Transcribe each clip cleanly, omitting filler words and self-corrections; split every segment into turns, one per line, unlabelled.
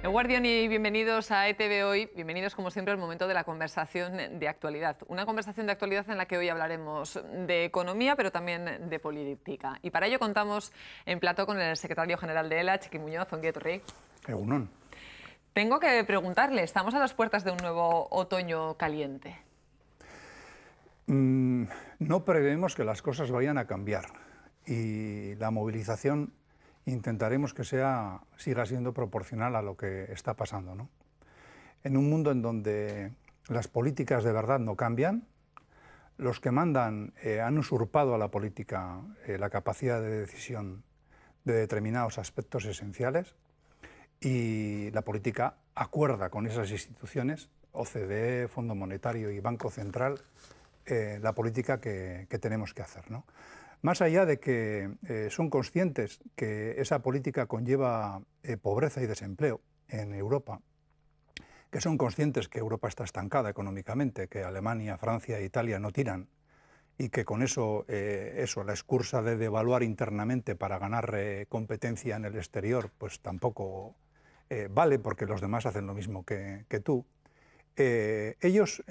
Eguardión y bienvenidos a ETV Hoy. Bienvenidos, como siempre, al momento de la conversación de actualidad. Una conversación de actualidad en la que hoy hablaremos de economía, pero también de política. Y para ello contamos en plató con el secretario general de ELA, Txiki Muñoz. Ongi etorri.
Egunon.
Tengo que preguntarle, ¿estamos a las puertas de un nuevo otoño caliente?
No prevemos que las cosas vayan a cambiar y la movilización intentaremos que siga siendo proporcional a lo que está pasando, ¿no? En un mundo en donde las políticas de verdad no cambian, los que mandan han usurpado a la política la capacidad de decisión de determinados aspectos esenciales y la política acuerda con esas instituciones, OCDE, Fondo Monetario y Banco Central, la política que tenemos que hacer, ¿no? Más allá de que son conscientes que esa política conlleva pobreza y desempleo en Europa, que son conscientes que Europa está estancada económicamente, que Alemania, Francia e Italia no tiran y que con eso, la excusa de devaluar internamente para ganar competencia en el exterior, pues tampoco vale porque los demás hacen lo mismo que tú. Ellos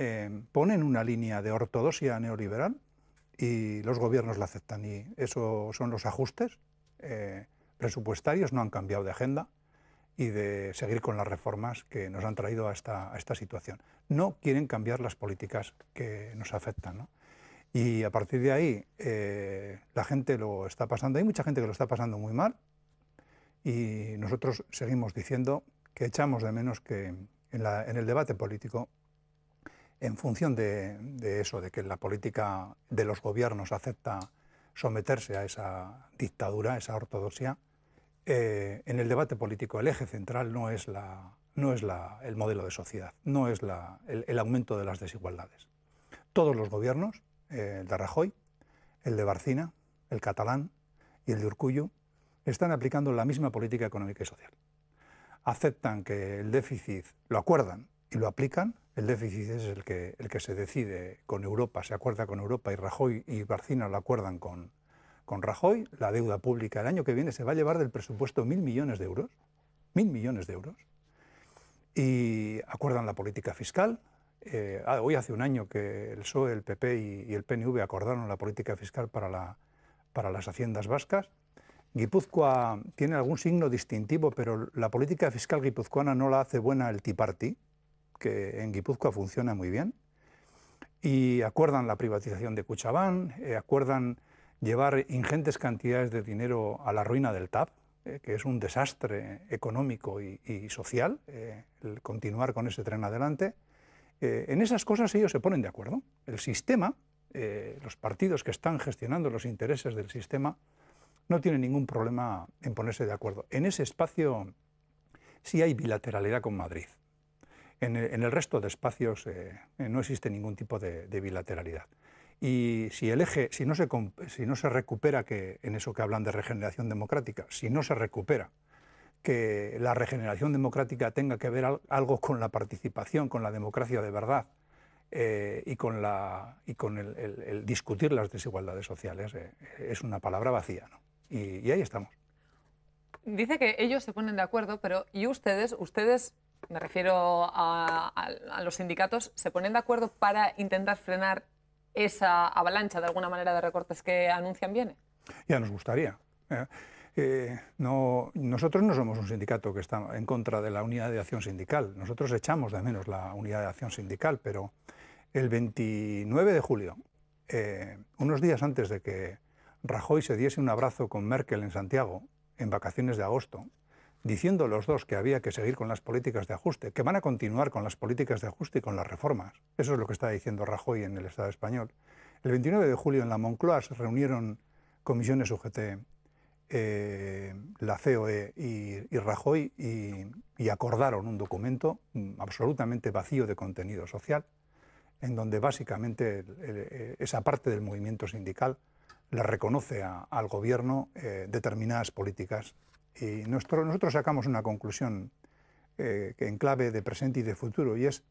ponen una línea de ortodoxia neoliberal y los gobiernos la aceptan, y eso son los ajustes presupuestarios. No han cambiado de agenda y de seguir con las reformas que nos han traído a esta situación. No quieren cambiar las políticas que nos afectan, ¿no? Y a partir de ahí la gente lo está pasando, hay mucha gente que lo está pasando muy mal, y nosotros seguimos diciendo que echamos de menos que en el debate político, en función de eso, de que la política de los gobiernos acepta someterse a esa dictadura, a esa ortodoxia, en el debate político el eje central no es el modelo de sociedad, no es el aumento de las desigualdades. Todos los gobiernos, el de Rajoy, el de Barcina, el catalán y el de Urkullu, están aplicando la misma política económica y social. Aceptan que el déficit, lo acuerdan y lo aplican. El déficit es el que se decide con Europa, se acuerda con Europa, y Rajoy y Barcina lo acuerdan con Rajoy. La deuda pública el año que viene se va a llevar del presupuesto 1.000 millones de euros, 1.000 millones de euros, y acuerdan la política fiscal. Hoy hace un año que el PSOE, el PP y el PNV acordaron la política fiscal para las haciendas vascas. Guipúzcoa tiene algún signo distintivo, pero la política fiscal guipuzcoana no la hace buena el Tea Party, que en Guipúzcoa funciona muy bien, y acuerdan la privatización de Kutxabank, acuerdan llevar ingentes cantidades de dinero a la ruina del TAP, que es un desastre económico y social, el continuar con ese tren adelante. En esas cosas ellos se ponen de acuerdo. El sistema, los partidos que están gestionando los intereses del sistema, no tienen ningún problema en ponerse de acuerdo. En ese espacio sí hay bilateralidad con Madrid. En el resto de espacios no existe ningún tipo de bilateralidad. Y si el eje, si no se recupera, que en eso que hablan de regeneración democrática, si no se recupera que la regeneración democrática tenga que ver algo con la participación, con la democracia de verdad, y con el discutir las desigualdades sociales, es una palabra vacía, ¿no? Y ahí estamos.
Dice que ellos se ponen de acuerdo, pero ¿y ustedes, me refiero a los sindicatos, se ponen de acuerdo para intentar frenar esa avalancha de alguna manera de recortes que anuncian viene?
Ya nos gustaría. Nosotros no somos un sindicato que está en contra de la unidad de acción sindical. Nosotros echamos de menos la unidad de acción sindical, pero el 29 de julio, unos días antes de que Rajoy se diese un abrazo con Merkel en Santiago, en vacaciones de agosto, diciendo los dos que había que seguir con las políticas de ajuste, que van a continuar con las políticas de ajuste y con las reformas. Eso es lo que está diciendo Rajoy en el Estado español. El 29 de julio en la Moncloa se reunieron comisiones UGT, la COE y Rajoy, y acordaron un documento absolutamente vacío de contenido social, en donde básicamente esa parte del movimiento sindical le reconoce al gobierno determinadas políticas. Y nosotros sacamos una conclusión que en clave de presente y de futuro, y es: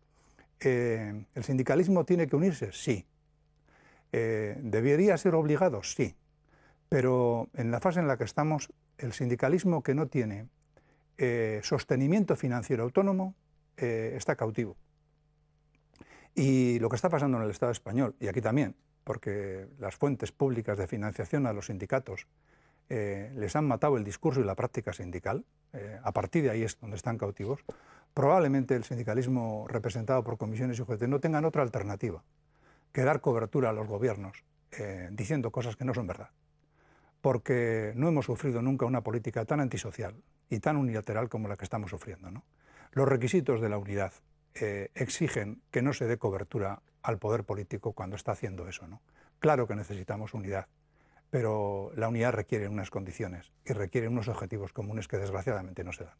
¿el sindicalismo tiene que unirse? Sí. ¿Debería ser obligado? Sí. Pero en la fase en la que estamos, el sindicalismo que no tiene sostenimiento financiero autónomo está cautivo. Y lo que está pasando en el Estado español, y aquí también, porque las fuentes públicas de financiación a los sindicatos les han matado el discurso y la práctica sindical, a partir de ahí es donde están cautivos, probablemente el sindicalismo representado por comisiones y UGT no tengan otra alternativa que dar cobertura a los gobiernos diciendo cosas que no son verdad, porque no hemos sufrido nunca una política tan antisocial y tan unilateral como la que estamos sufriendo, ¿no? Los requisitos de la unidad exigen que no se dé cobertura al poder político cuando está haciendo eso, ¿no? Claro que necesitamos unidad, pero la unidad requiere unas condiciones y requiere unos objetivos comunes que desgraciadamente no se dan.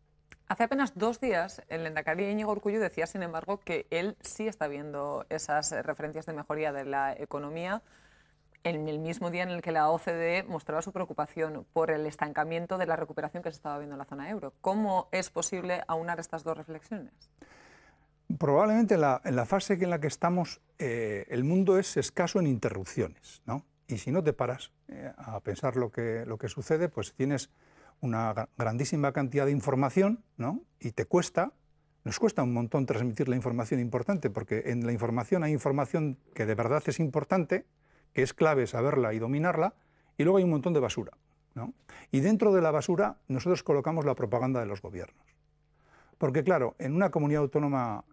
Hace apenas 2 días, el lehendakari Iñigo Urkullu decía, sin embargo, que él sí está viendo esas referencias de mejoría de la economía en el mismo día en el que la OCDE mostraba su preocupación por el estancamiento de la recuperación que se estaba viendo en la zona euro. ¿Cómo es posible aunar estas dos reflexiones?
Probablemente en la fase en la que estamos, el mundo es escaso en interrupciones, ¿no? Y si no te paras a pensar lo que sucede, pues tienes una grandísima cantidad de información, ¿no? Y nos cuesta un montón transmitir la información importante, porque en la información hay información que de verdad es importante, que es clave saberla y dominarla, y luego hay un montón de basura, ¿no? Y dentro de la basura nosotros colocamos la propaganda de los gobiernos. Porque claro, en una comunidad autónoma,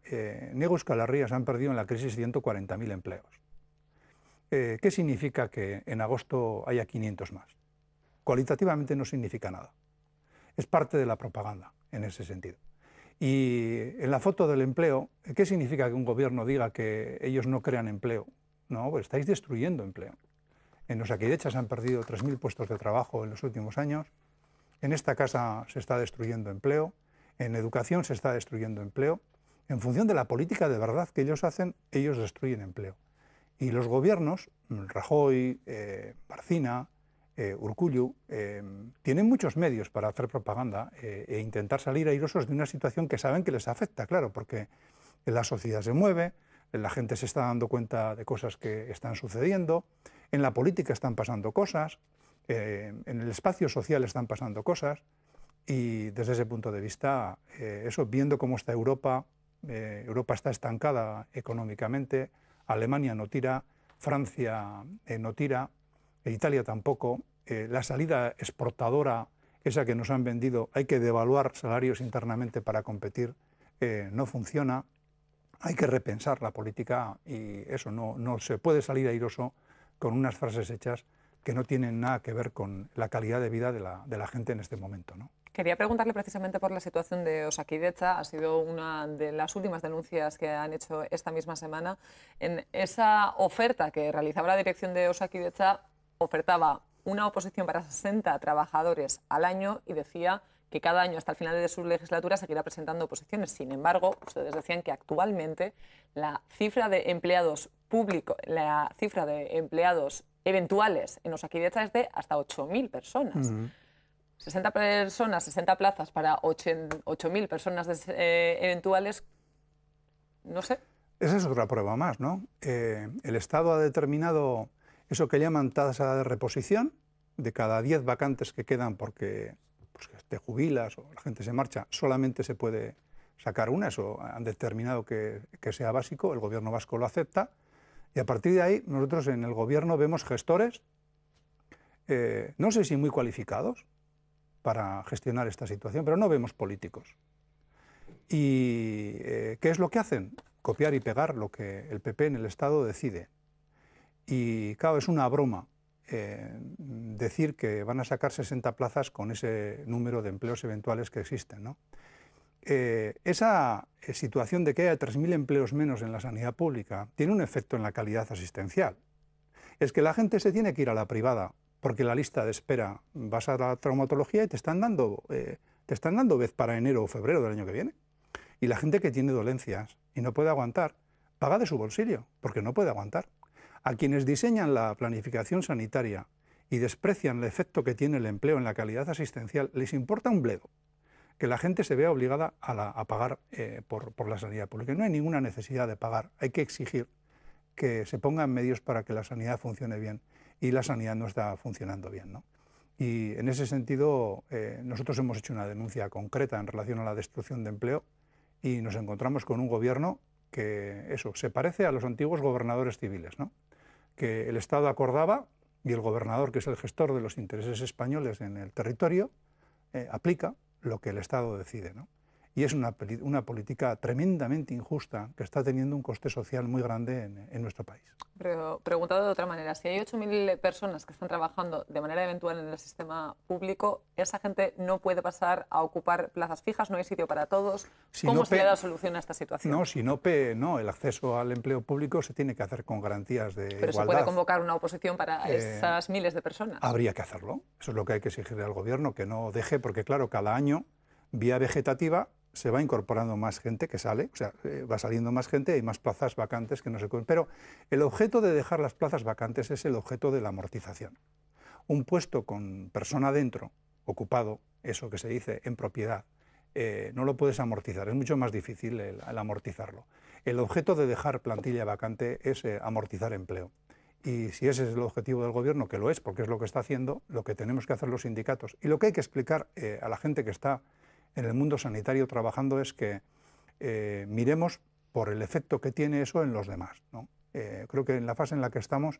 Nego Euskal Herria se han perdido en la crisis 140.000 empleos. ¿Qué significa que en agosto haya 500 más? Cualitativamente no significa nada. Es parte de la propaganda en ese sentido. Y en la foto del empleo, ¿qué significa que un gobierno diga que ellos no crean empleo? No, pues estáis destruyendo empleo. En Osakidetza se han perdido 3.000 puestos de trabajo en los últimos años. En esta casa se está destruyendo empleo. En educación se está destruyendo empleo. En función de la política de verdad que ellos hacen, ellos destruyen empleo. Y los gobiernos, Rajoy, Barcina, Urkullu, tienen muchos medios para hacer propaganda e intentar salir airosos de una situación que saben que les afecta, claro, porque la sociedad se mueve, la gente se está dando cuenta de cosas que están sucediendo, en la política están pasando cosas, en el espacio social están pasando cosas, y desde ese punto de vista, viendo cómo está Europa, Europa está estancada económicamente, Alemania no tira, Francia no tira, Italia tampoco, la salida exportadora, esa que nos han vendido, hay que devaluar salarios internamente para competir, no funciona, hay que repensar la política y eso no se puede salir airoso con unas frases hechas que no tienen nada que ver con la calidad de vida de la gente en este momento, ¿no?
Quería preguntarle precisamente por la situación de Osakidetza. Ha sido una de las últimas denuncias que han hecho esta misma semana. En esa oferta que realizaba la dirección de Osakidetza, ofertaba una oposición para 60 trabajadores al año y decía que cada año hasta el final de su legislatura seguirá presentando oposiciones. Sin embargo, ustedes decían que actualmente la cifra de empleados públicos, la cifra de empleados eventuales en Osakidetza es de hasta 8.000 personas. 60 personas, 60 plazas para 8.000 personas eventuales, no sé.
Esa es otra prueba más, ¿no? El Estado ha determinado eso que llaman tasa de reposición, de cada 10 vacantes que quedan porque pues, te jubilas o la gente se marcha, solamente se puede sacar una, eso han determinado que sea básico, el gobierno vasco lo acepta, y a partir de ahí nosotros en el gobierno vemos gestores, no sé si muy cualificados, para gestionar esta situación, pero no vemos políticos. ¿Y qué es lo que hacen? Copiar y pegar lo que el PP en el Estado decide. Y claro, es una broma decir que van a sacar 60 plazas con ese número de empleos eventuales que existen, ¿no? Esa situación de que haya 3.000 empleos menos en la sanidad pública tiene un efecto en la calidad asistencial. Es que la gente se tiene que ir a la privada porque la lista de espera, vas a la traumatología y te están dando vez para enero o febrero del año que viene. Y la gente que tiene dolencias y no puede aguantar, paga de su bolsillo, porque no puede aguantar. A quienes diseñan la planificación sanitaria y desprecian el efecto que tiene el empleo en la calidad asistencial, les importa un bledo que la gente se vea obligada a pagar por la sanidad pública. No hay ninguna necesidad de pagar, hay que exigir que se pongan medios para que la sanidad funcione bien. Y la sanidad no está funcionando bien, ¿no? Y en ese sentido, nosotros hemos hecho una denuncia concreta en relación a la destrucción de empleo y nos encontramos con un gobierno que, eso, se parece a los antiguos gobernadores civiles, ¿no? Que el Estado acordaba y el gobernador, que es el gestor de los intereses españoles en el territorio, aplica lo que el Estado decide, ¿no? Y es una política tremendamente injusta que está teniendo un coste social muy grande en nuestro país.
Pero preguntado de otra manera, si hay 8.000 personas que están trabajando de manera eventual en el sistema público, ¿esa gente no puede pasar a ocupar plazas fijas? ¿No hay sitio para todos? ¿Cómo se le da solución a esta situación?
No, el acceso al empleo público se tiene que hacer con garantías de igualdad.
Pero se puede convocar una oposición para esas miles de personas.
Habría que hacerlo. Eso es lo que hay que exigirle al gobierno, que no deje, porque claro, cada año, vía vegetativa, se va incorporando más gente que sale, o sea, va saliendo más gente, hay más plazas vacantes que no se cubren. Pero el objeto de dejar las plazas vacantes es el objeto de la amortización. Un puesto con persona dentro, ocupado, eso que se dice en propiedad, no lo puedes amortizar, es mucho más difícil el amortizarlo. El objeto de dejar plantilla vacante es amortizar empleo. Y si ese es el objetivo del gobierno, que lo es, porque es lo que está haciendo, lo que tenemos que hacer los sindicatos y lo que hay que explicar a la gente que está en el mundo sanitario trabajando es que miremos por el efecto que tiene eso en los demás, ¿no? Creo que en la fase en la que estamos,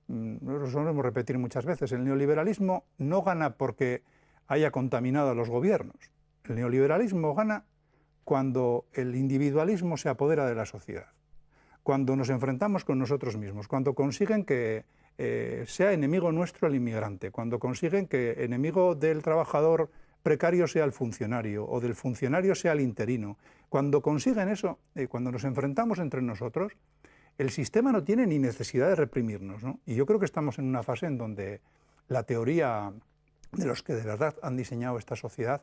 lo solemos repetir muchas veces, el neoliberalismo no gana porque haya contaminado a los gobiernos. El neoliberalismo gana cuando el individualismo se apodera de la sociedad, cuando nos enfrentamos con nosotros mismos, cuando consiguen que sea enemigo nuestro el inmigrante, cuando consiguen que enemigo del trabajador precario sea el funcionario o del funcionario sea el interino. Cuando consiguen eso, cuando nos enfrentamos entre nosotros, el sistema no tiene ni necesidad de reprimirnos, ¿no? Y yo creo que estamos en una fase en donde la teoría de los que de verdad han diseñado esta sociedad,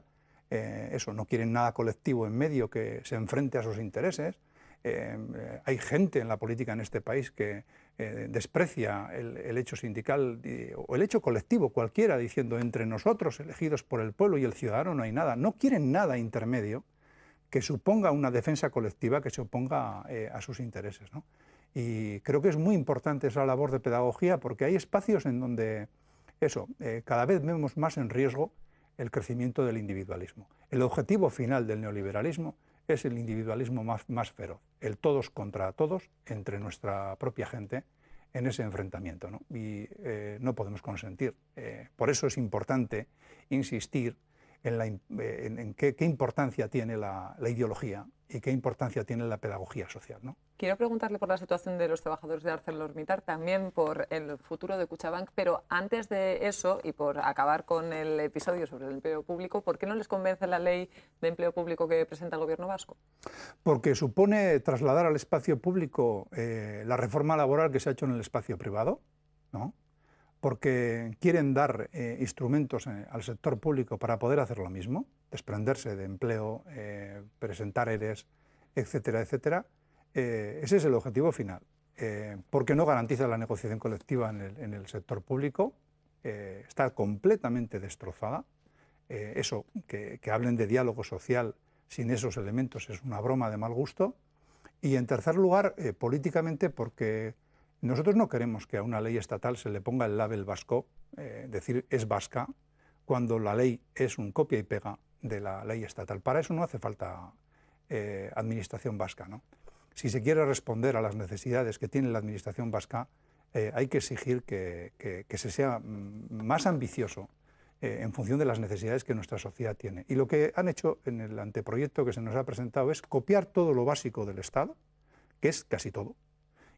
eso, no quieren nada colectivo en medio que se enfrente a sus intereses. Hay gente en la política en este país que desprecia el hecho sindical o el hecho colectivo, cualquiera, diciendo entre nosotros, elegidos por el pueblo y el ciudadano, no hay nada. No quieren nada intermedio que suponga una defensa colectiva que se oponga a sus intereses, ¿no? Y creo que es muy importante esa labor de pedagogía porque hay espacios en donde eso, cada vez vemos más en riesgo el crecimiento del individualismo. El objetivo final del neoliberalismo es el individualismo más feroz, el todos contra todos entre nuestra propia gente en ese enfrentamiento, ¿no? Y no podemos consentir. Por eso es importante insistir en qué importancia tiene la ideología y qué importancia tiene la pedagogía social, ¿no?
Quiero preguntarle por la situación de los trabajadores de ArcelorMittal, también por el futuro de Kutxabank, pero antes de eso, y por acabar con el episodio sobre el empleo público, ¿por qué no les convence la ley de empleo público que presenta el gobierno vasco?
Porque supone trasladar al espacio público la reforma laboral que se ha hecho en el espacio privado, ¿no? Porque quieren dar instrumentos al sector público para poder hacer lo mismo, desprenderse de empleo, presentar ERES, etcétera, etcétera. Ese es el objetivo final, porque no garantiza la negociación colectiva en el sector público, está completamente destrozada. Eso, que hablen de diálogo social sin esos elementos es una broma de mal gusto. Y en tercer lugar, políticamente, porque nosotros no queremos que a una ley estatal se le ponga el label vasco, decir es vasca, cuando la ley es un copia y pega de la ley estatal. Para eso no hace falta administración vasca, ¿no? Si se quiere responder a las necesidades que tiene la administración vasca, hay que exigir que se sea más ambicioso en función de las necesidades que nuestra sociedad tiene. Y lo que han hecho en el anteproyecto que se nos ha presentado es copiar todo lo básico del Estado, que es casi todo,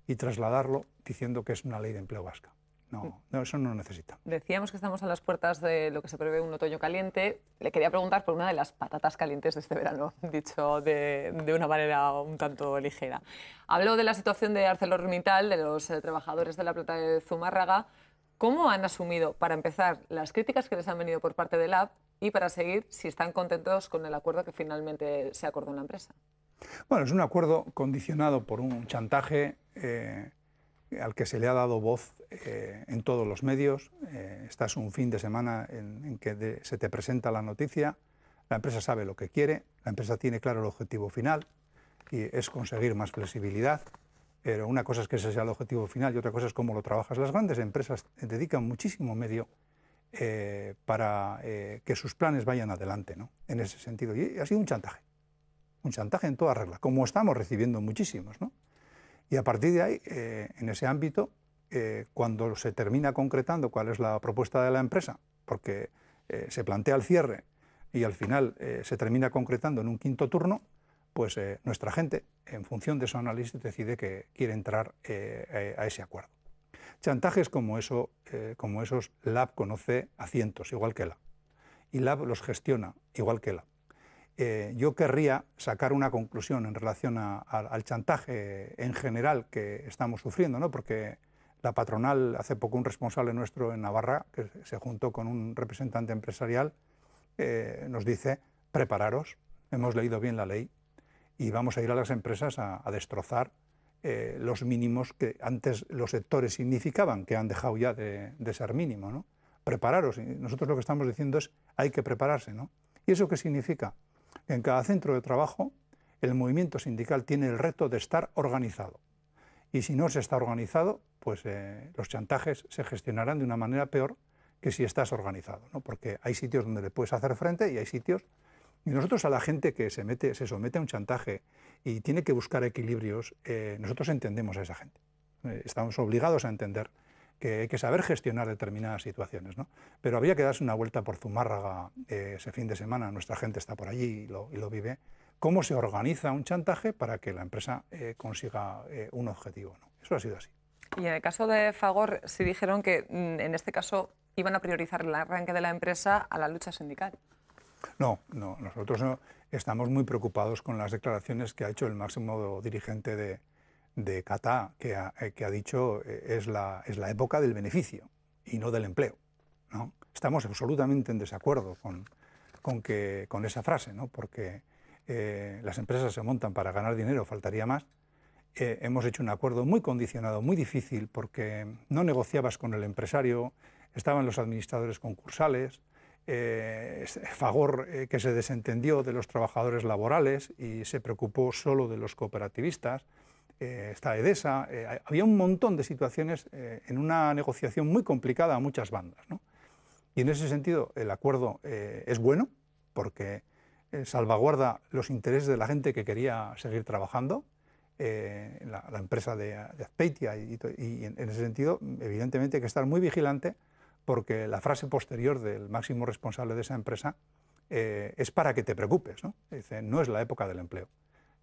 y trasladarlo diciendo que es una ley de empleo vasca. No, eso no lo necesita.
Decíamos que estamos a las puertas de lo que se prevé un otoño caliente. Le quería preguntar por una de las patatas calientes de este verano, dicho de una manera un tanto ligera. Habló de la situación de ArcelorMittal, de los trabajadores de la planta de Zumárraga. ¿Cómo han asumido, para empezar, las críticas que les han venido por parte de LAB y para seguir, si están contentos con el acuerdo que finalmente se acordó en la empresa?
Bueno, es un acuerdo condicionado por un chantaje al que se le ha dado voz en todos los medios. Estás un fin de semana en que se te presenta la noticia, la empresa sabe lo que quiere, la empresa tiene claro el objetivo final y es conseguir más flexibilidad, pero una cosa es que ese sea el objetivo final y otra cosa es cómo lo trabajas. Las grandes empresas dedican muchísimo medio para que sus planes vayan adelante, ¿no? En ese sentido. Y ha sido un chantaje en toda regla, como estamos recibiendo muchísimos, ¿no? Y a partir de ahí, en ese ámbito, cuando se termina concretando cuál es la propuesta de la empresa, porque se plantea el cierre y al final se termina concretando en un quinto turno, pues nuestra gente, en función de su análisis, decide que quiere entrar a ese acuerdo. Chantajes como esos, LAB conoce a cientos, igual que LAB, y LAB los gestiona, igual que LAB. Yo querría sacar una conclusión en relación al chantaje en general que estamos sufriendo, ¿no? Porque la patronal, hace poco un responsable nuestro en Navarra, que se juntó con un representante empresarial, nos dice, prepararos, hemos leído bien la ley y vamos a ir a las empresas a destrozar los mínimos que antes los sectores significaban, que han dejado ya de ser mínimo, ¿no? Prepararos. Y nosotros lo que estamos diciendo es, hay que prepararse, ¿no? ¿Y eso qué significa? En cada centro de trabajo el movimiento sindical tiene el reto de estar organizado. Y si no se está organizado, pues los chantajes se gestionarán de una manera peor que si estás organizado, ¿no? Porque hay sitios donde le puedes hacer frente y hay sitios... Y nosotros a la gente que se somete a un chantaje y tiene que buscar equilibrios, nosotros entendemos a esa gente. Estamos obligados a entender que hay que saber gestionar determinadas situaciones, ¿no? Pero habría que darse una vuelta por Zumárraga ese fin de semana, nuestra gente está por allí y lo vive, cómo se organiza un chantaje para que la empresa consiga un objetivo, ¿no? Eso ha sido así.
Y en el caso de Fagor, sí dijeron que en este caso iban a priorizar el arranque de la empresa a la lucha sindical.
No, nosotros estamos muy preocupados con las declaraciones que ha hecho el máximo dirigente de CATA, que ha dicho es la época del beneficio y no del empleo, ¿no? Estamos absolutamente en desacuerdo con esa frase, ¿no? Porque las empresas se montan para ganar dinero, faltaría más. Hemos hecho un acuerdo muy condicionado, muy difícil, porque no negociabas con el empresario, estaban los administradores concursales, Fagor que se desentendió de los trabajadores laborales y se preocupó solo de los cooperativistas, está Edesa, había un montón de situaciones en una negociación muy complicada a muchas bandas, ¿no? Y en ese sentido el acuerdo es bueno porque salvaguarda los intereses de la gente que quería seguir trabajando, la empresa de Azpeitia, y en ese sentido evidentemente hay que estar muy vigilante porque la frase posterior del máximo responsable de esa empresa es para que te preocupes, ¿no? Dice, no es la época del empleo,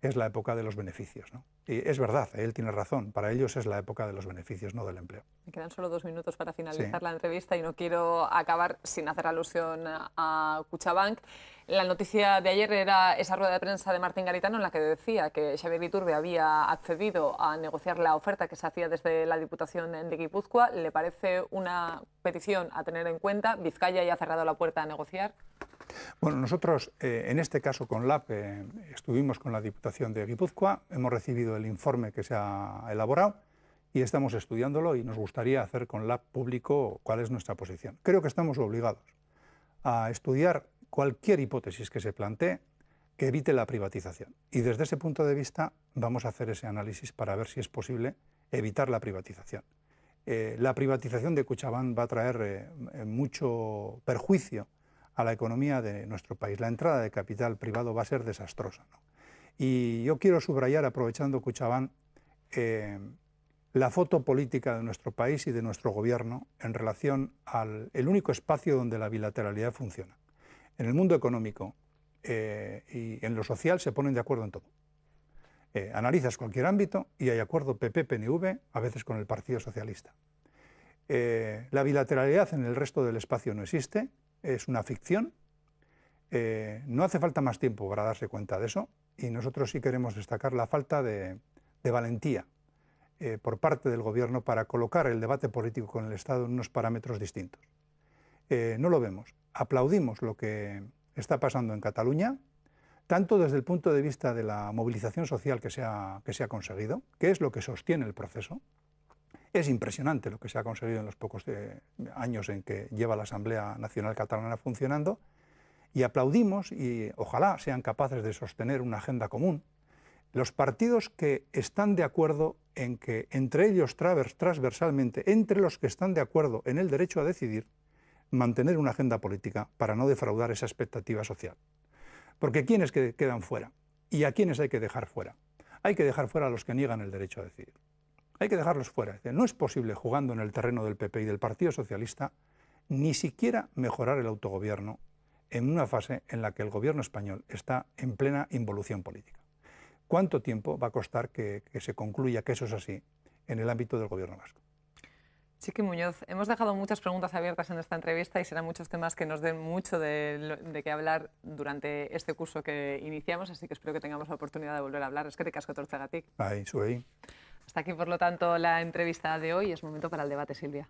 es la época de los beneficios, ¿no? Y es verdad, él tiene razón, para ellos es la época de los beneficios, no del empleo.
Me quedan solo 2 minutos para finalizar
Sí.
la entrevista y no quiero acabar sin hacer alusión a Kutxabank. La noticia de ayer era esa rueda de prensa de Martín Garitano en la que decía que Xabier Iturbe había accedido a negociar la oferta que se hacía desde la Diputación de Guipúzcoa. ¿Le parece una petición a tener en cuenta? ¿Vizcaya ya ha cerrado la puerta a negociar?
Bueno, nosotros en este caso con LAB estuvimos con la Diputación de Guipúzcoa, hemos recibido el informe que se ha elaborado y estamos estudiándolo y nos gustaría hacer con LAB público cuál es nuestra posición. Creo que estamos obligados a estudiar cualquier hipótesis que se plantee que evite la privatización. Y desde ese punto de vista vamos a hacer ese análisis para ver si es posible evitar la privatización. La privatización de Kutxabank va a traer mucho perjuicio a la economía de nuestro país. La entrada de capital privado va a ser desastrosa, ¿no? Y yo quiero subrayar, aprovechando Kutxabank, la foto política de nuestro país y de nuestro gobierno en relación al único espacio donde la bilateralidad funciona. En el mundo económico y en lo social se ponen de acuerdo en todo. Analizas cualquier ámbito y hay acuerdo PP-PNV, a veces con el Partido Socialista. La bilateralidad en el resto del espacio no existe, es una ficción. No hace falta más tiempo para darse cuenta de eso y nosotros sí queremos destacar la falta de valentía por parte del Gobierno para colocar el debate político con el Estado en unos parámetros distintos. No lo vemos. Aplaudimos lo que está pasando en Cataluña, tanto desde el punto de vista de la movilización social que se ha conseguido, que es lo que sostiene el proceso. Es impresionante lo que se ha conseguido en los pocos años en que lleva la Asamblea Nacional Catalana funcionando, y aplaudimos y ojalá sean capaces de sostener una agenda común. Los partidos que están de acuerdo en que entre ellos transversalmente, entre los que están de acuerdo en el derecho a decidir, mantener una agenda política para no defraudar esa expectativa social. Porque ¿quiénes quedan fuera? ¿Y a quiénes hay que dejar fuera? Hay que dejar fuera a los que niegan el derecho a decidir. Hay que dejarlos fuera. Es decir, no es posible, jugando en el terreno del PP y del Partido Socialista, ni siquiera mejorar el autogobierno en una fase en la que el gobierno español está en plena involución política. ¿Cuánto tiempo va a costar que se concluya que eso es así en el ámbito del gobierno vasco?
Chiqui Muñoz, hemos dejado muchas preguntas abiertas en esta entrevista y serán muchos temas que nos den mucho de qué hablar durante este curso que iniciamos, así que espero que tengamos la oportunidad de volver a hablar. Eskerrik asko etortzeagatik.
Bai, zuei.
Hasta aquí, por lo tanto, la entrevista de hoy. Es momento para el debate, Silvia.